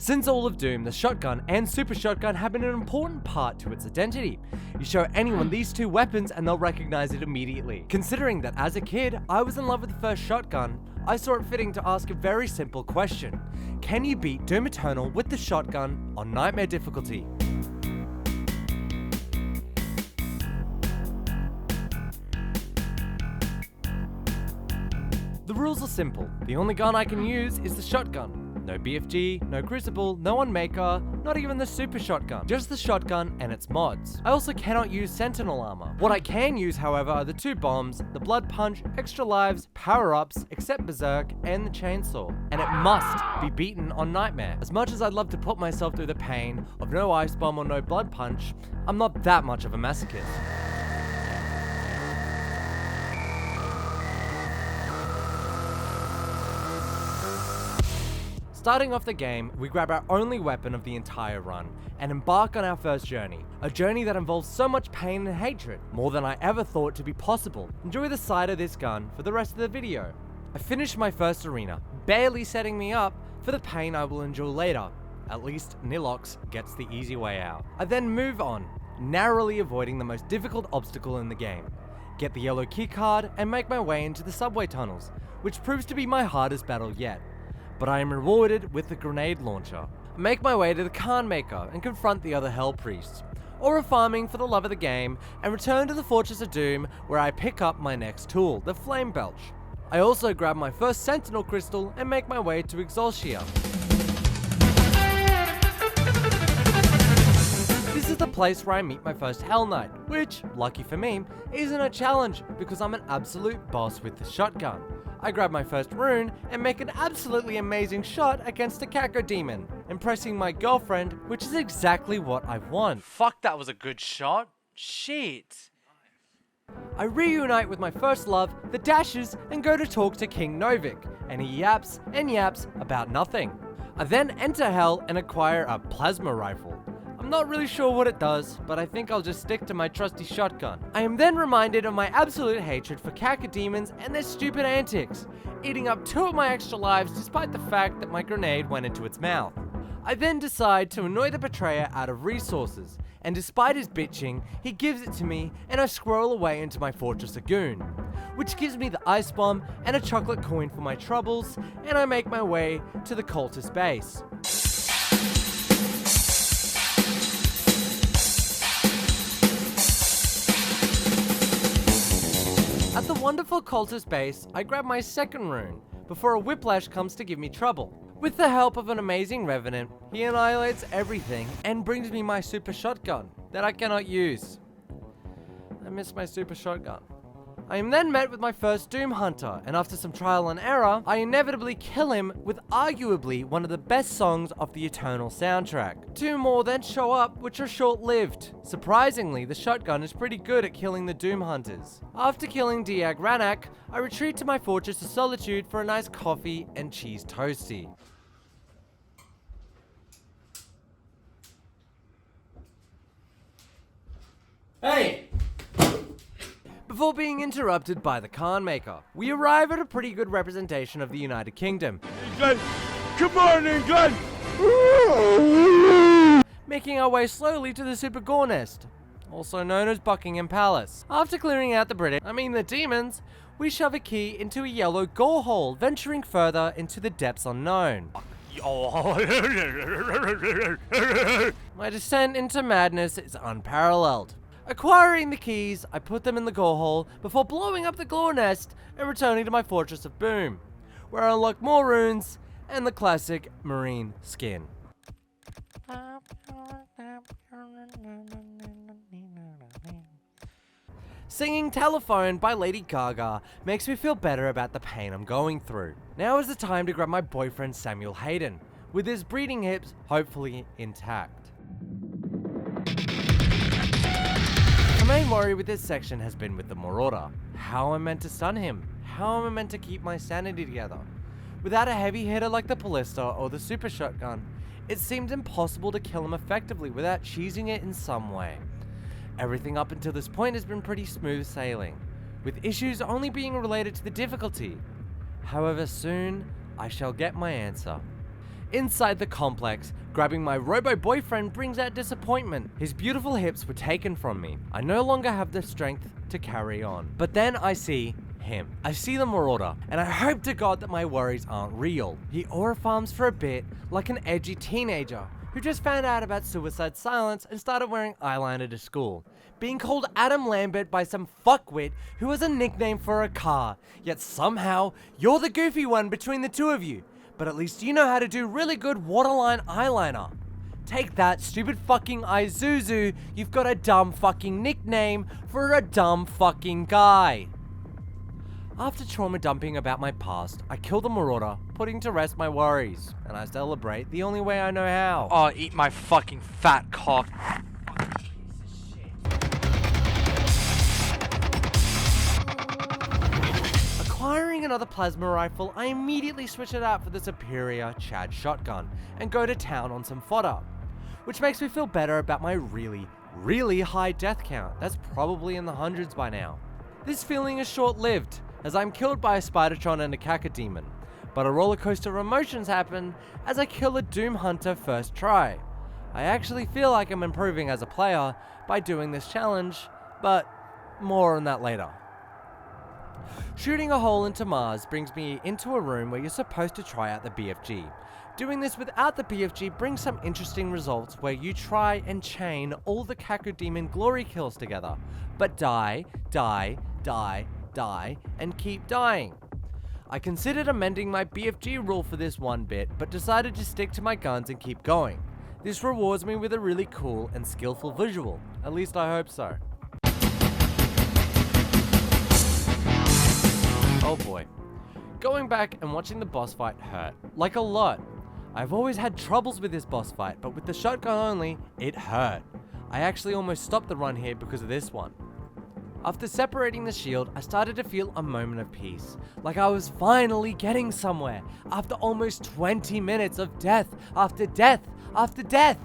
Since all of Doom, the shotgun and super shotgun have been an important part to its identity. You show anyone these two weapons and they'll recognize it immediately. Considering that as a kid, I was in love with the first shotgun, I saw it fitting to ask a very simple question. Can you beat Doom Eternal with the shotgun on Nightmare difficulty? The rules are simple. The only gun I can use is the shotgun. No BFG, no Crucible, no Unmaker, not even the super shotgun. Just the shotgun and its mods. I also cannot use Sentinel armor. What I can use, however, are the two bombs, the blood punch, extra lives, power-ups, except Berserk, and the chainsaw. And it must be beaten on Nightmare. As much as I'd love to put myself through the pain of no ice bomb or no blood punch, I'm not that much of a masochist. Starting off the game, we grab our only weapon of the entire run and embark on our first journey. A journey that involves so much pain and hatred, more than I ever thought to be possible. Enjoy the sight of this gun for the rest of the video. I finished my first arena, barely setting me up for the pain I will endure later. At least Nilox gets the easy way out. I then move on, narrowly avoiding the most difficult obstacle in the game. Get the yellow keycard and make my way into the subway tunnels, which proves to be my hardest battle yet. But I am rewarded with the grenade launcher. I make my way to the Khan Maker and confront the other Hell Priests, Aura farming for the love of the game, and return to the Fortress of Doom where I pick up my next tool, the Flame Belch. I also grab my first Sentinel Crystal and make my way to Exultia. This is the place where I meet my first Hell Knight, which, lucky for me, isn't a challenge because I'm an absolute boss with the shotgun. I grab my first rune and make an absolutely amazing shot against a Caco demon, impressing my girlfriend, which is exactly what I want. Fuck, that was a good shot. Shit. I reunite with my first love, the Dashes, and go to talk to King Novik, and he yaps and yaps about nothing. I then enter Hell and acquire a plasma rifle. I'm not really sure what it does, but I think I'll just stick to my trusty shotgun. I am then reminded of my absolute hatred for cacodemons and their stupid antics, eating up 2 of my extra lives despite the fact that my grenade went into its mouth. I then decide to annoy the betrayer out of resources, and despite his bitching, he gives it to me and I scroll away into my Fortress of Goon, which gives me the ice bomb and a chocolate coin for my troubles, and I make my way to the Cultist Base. At the wonderful Cultist Base, I grab my second rune, before a Whiplash comes to give me trouble. With the help of an amazing Revenant, he annihilates everything and brings me my super shotgun that I cannot use. I miss my super shotgun. I am then met with my first Doom Hunter, and after some trial and error, I inevitably kill him with arguably one of the best songs of the Eternal soundtrack. 2 more then show up, which are short-lived. Surprisingly, the shotgun is pretty good at killing the Doom Hunters. After killing Diag Ranak, I retreat to my Fortress of Solitude for a nice coffee and cheese toasty. Hey! Before being interrupted by the Khan Maker, we arrive at a pretty good representation of the United Kingdom. England! Come on, England! Making our way slowly to the Super Gore Nest, also known as Buckingham Palace. After clearing out the demons, we shove a key into a yellow gore hole, venturing further into the depths unknown. My descent into madness is unparalleled. Acquiring the keys, I put them in the gore hole before blowing up the gore nest and returning to my Fortress of Boom, where I unlock more runes and the classic marine skin. Singing Telephone by Lady Gaga makes me feel better about the pain I'm going through. Now is the time to grab my boyfriend Samuel Hayden, with his breeding hips hopefully intact. My main worry with this section has been with the Marauder. How am I meant to stun him? How am I meant to keep my sanity together? Without a heavy hitter like the Ballista or the Super Shotgun, it seemed impossible to kill him effectively without cheesing it in some way. Everything up until this point has been pretty smooth sailing, with issues only being related to the difficulty. However, soon I shall get my answer. Inside the complex, grabbing my robo-boyfriend brings out disappointment. His beautiful hips were taken from me. I no longer have the strength to carry on. But then I see him. I see the Marauder, and I hope to God that my worries aren't real. He aura farms for a bit like an edgy teenager who just found out about suicide silence and started wearing eyeliner to school. Being called Adam Lambert by some fuckwit who has a nickname for a car, yet somehow you're the goofy one between the two of you. But at least you know how to do really good waterline eyeliner. Take that, stupid fucking Isuzu, you've got a dumb fucking nickname for a dumb fucking guy. After trauma dumping about my past, I kill the Marauder, putting to rest my worries, and I celebrate the only way I know how. Oh, eat my fucking fat cock. Acquiring another plasma rifle, I immediately switch it out for the superior Chad shotgun and go to town on some fodder, which makes me feel better about my really high death count. That's probably in the hundreds by now. This feeling is short-lived, as I'm killed by a Spidertron and a Cacodemon, but a roller coaster of emotions happen as I kill a Doom Hunter first try. I actually feel like I'm improving as a player by doing this challenge, but more on that later. Shooting a hole into Mars brings me into a room where you're supposed to try out the BFG. Doing this without the BFG brings some interesting results where you try and chain all the Cacodemon glory kills together, but die, and keep dying. I considered amending my BFG rule for this one bit, but decided to stick to my guns and keep going. This rewards me with a really cool and skillful visual, at least I hope so. Oh boy. Going back and watching the boss fight hurt, like a lot. I've always had troubles with this boss fight, but with the shotgun only, it hurt. I actually almost stopped the run here because of this one. After separating the shield, I started to feel a moment of peace, like I was finally getting somewhere, after almost 20 minutes of death after death after death.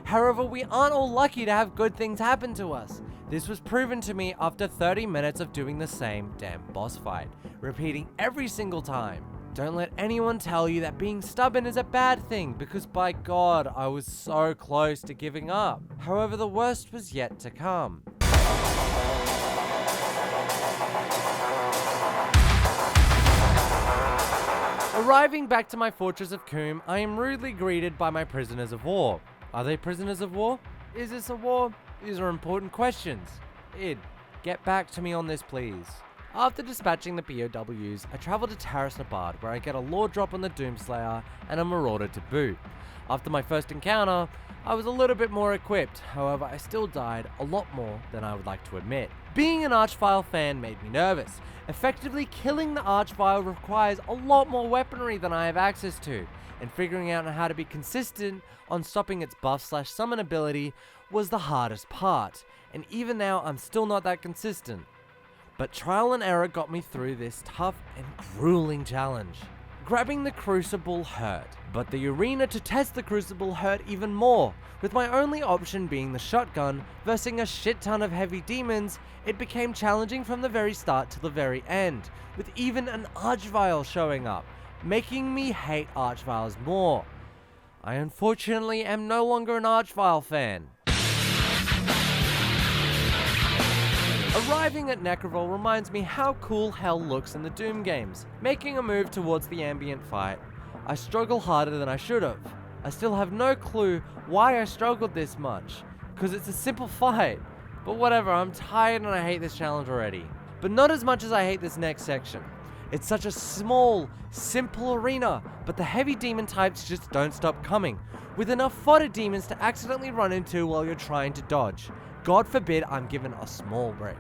However, we aren't all lucky to have good things happen to us. This was proven to me after 30 minutes of doing the same damn boss fight, repeating every single time. Don't let anyone tell you that being stubborn is a bad thing, because by God, I was so close to giving up. However, the worst was yet to come. Arriving back to my fortress of Coom, I am rudely greeted by my prisoners of war. Are they prisoners of war? Is this a war? These are important questions. Id, get back to me on this, please. After dispatching the POWs, I travel to Nabad, where I get a lore drop on the Doomslayer and a Marauder to boot. After my first encounter, I was a little bit more equipped, however I still died a lot more than I would like to admit. Being an Archvile fan made me nervous. Effectively killing the Archvile requires a lot more weaponry than I have access to, and figuring out how to be consistent on stopping its buff/summon ability was the hardest part, and even now I'm still not that consistent. But trial and error got me through this tough and grueling challenge. Grabbing the Crucible hurt, but the arena to test the Crucible hurt even more. With my only option being the shotgun versus a shit ton of heavy demons, it became challenging from the very start to the very end, with even an Archvile showing up, making me hate Archviles more. I unfortunately am no longer an Archvile fan. Arriving at Nekravol reminds me how cool hell looks in the Doom games. Making a move towards the ambient fight, I struggle harder than I should have. I still have no clue why I struggled this much, because it's a simple fight. But whatever, I'm tired and I hate this challenge already. But not as much as I hate this next section. It's such a small, simple arena, but the heavy demon types just don't stop coming, with enough fodder demons to accidentally run into while you're trying to dodge. God forbid I'm given a small break.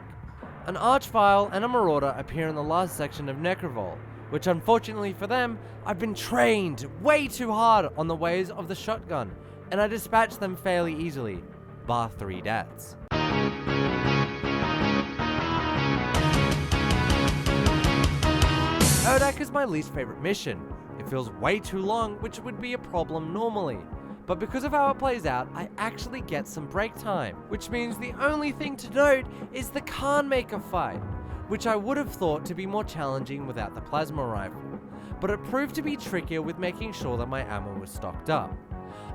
An Archvile and a Marauder appear in the last section of Nekravol, which unfortunately for them, I've been trained way too hard on the ways of the shotgun, and I dispatch them fairly easily, bar 3 deaths. Urdak is my least favorite mission. It feels way too long, which would be a problem normally. But because of how it plays out, I actually get some break time, which means the only thing to note is the Khan Maker fight, which I would have thought to be more challenging without the plasma rifle. but it proved to be trickier with making sure that my ammo was stocked up.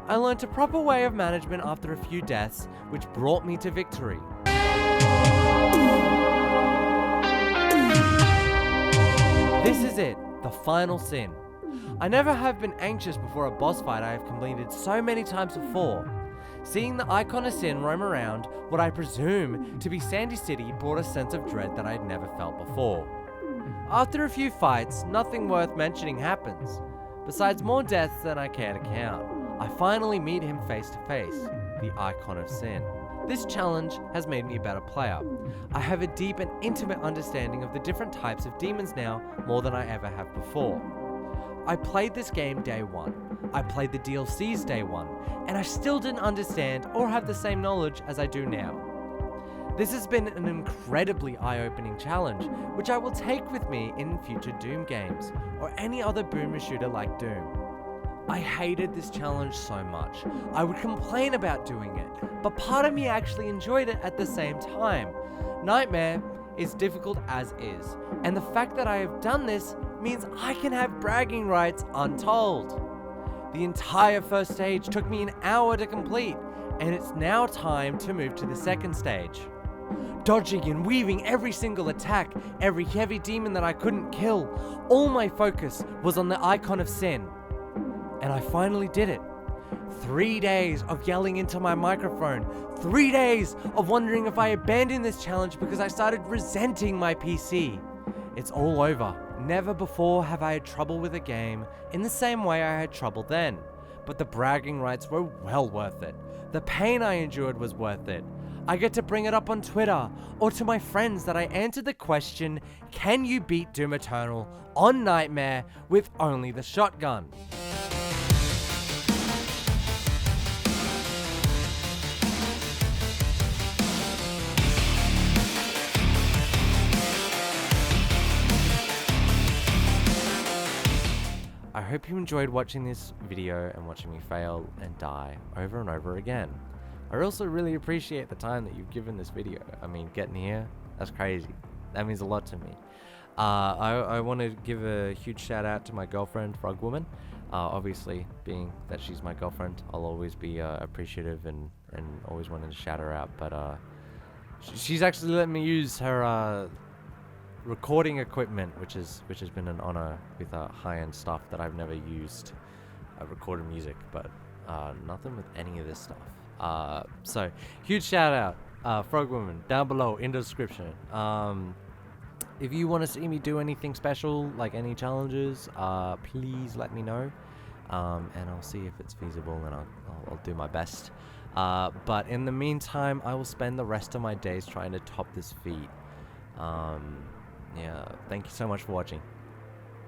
I learned a proper way of management after a few deaths, which brought me to victory. This is it, the final sin. I never have been anxious before a boss fight I have completed so many times before. Seeing the icon of sin roam around what I presume to be Sandy City brought a sense of dread that I'd never felt before. After a few fights, nothing worth mentioning happens, besides more deaths than I care to count. I finally meet him face to face, the icon of sin. This challenge has made me a better player. I have a deep and intimate understanding of the different types of demons now, more than I ever have before. I played this game day one. I played the DLCs day one, and I still didn't understand or have the same knowledge as I do now. This has been an incredibly eye-opening challenge, which I will take with me in future Doom games, or any other boomer shooter like Doom. I hated this challenge so much. I would complain about doing it, but part of me actually enjoyed it at the same time. Nightmare is difficult as is, and the fact that I have done this means I can have bragging rights untold. The entire first stage took me an hour to complete, and it's now time to move to the second stage. Dodging and weaving every single attack, every heavy demon that I couldn't kill, all my focus was on the icon of sin. And I finally did it. 3 days of yelling into my microphone, 3 days of wondering if I abandoned this challenge because I started resenting my PC. It's all over. Never before have I had trouble with a game in the same way I had trouble then, but the bragging rights were well worth it. The pain I endured was worth it. I get to bring it up on Twitter or to my friends that I answered the question, can you beat Doom Eternal on Nightmare with only the shotgun? I hope you enjoyed watching this video and watching me fail and die over and over again. I also really appreciate the time that you've given this video. I mean, getting here, that's crazy. That means a lot to me. I want to give a huge shout out to my girlfriend, Frog Woman. Obviously, being that she's my girlfriend, I'll always be appreciative and always wanting to shout her out. But she's actually let me use her recording equipment, which has been an honor with high-end stuff that I've never used. I've recorded music, but nothing with any of this stuff. So huge shout out, Frog Woman, down below in the description. If you want to see me do anything special, like any challenges, please let me know, and I'll see if it's feasible, and I'll do my best. But in the meantime, I will spend the rest of my days trying to top this feat. Yeah, thank you so much for watching.